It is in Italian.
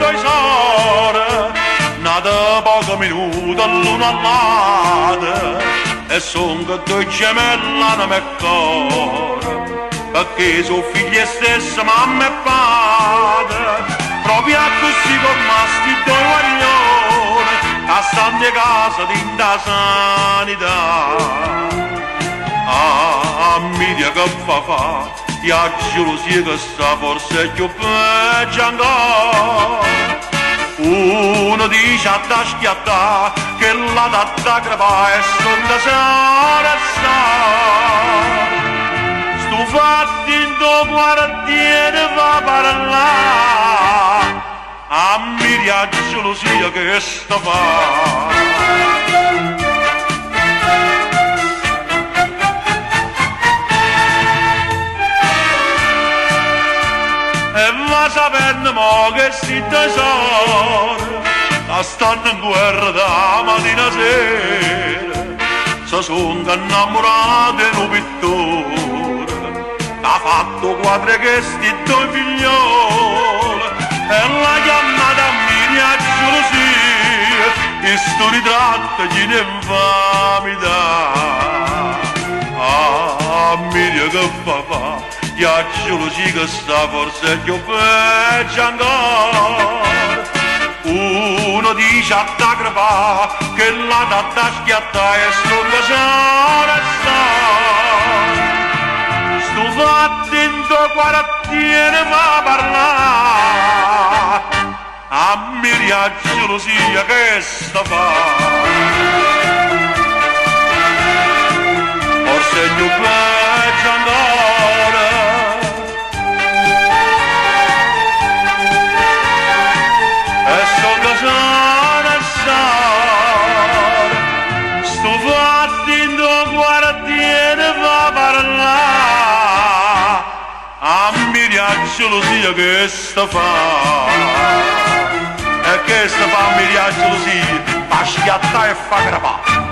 tesoro, nata pochi minuti l'uno all'altro, e son che due gemelle hanno me cuore, perché sono figli stessi mamma e padre, proprio così con sti due guaglioni, che stanno in casa di da sanità. Ah, Miria che fa, ti ha gelosia che sta forse è più peggio ancora. Uno dice a da schiattà che la datta crepà e son da sarassa. Sto fatti in tuo quartiere va a parlare, a Miria gelosia che sta fa. E va sapendo mo che si tesoro stanno in guerra da mattina a sera, se sono innamorati di un pittore, ha fatto quattro gesti due figlioli, e la chiamata a Miria gelosia, e sto ritratto gli ne infamità. Ah, Miria che fa? Ti ha gelosia che sta forse è più peggio ancora. Uno dice a da crepà che la datta schiatta e sto casare sta. Sto fatto in tuo quartiere va a parlare, a Miria gelosia che sta fa. Forse è più peggio ancora. Sto fattendo quartiere va a parlare, a Miria gelosia che sta fa. E che sta fa Miria gelosia? Fa schiattare e fa crepà.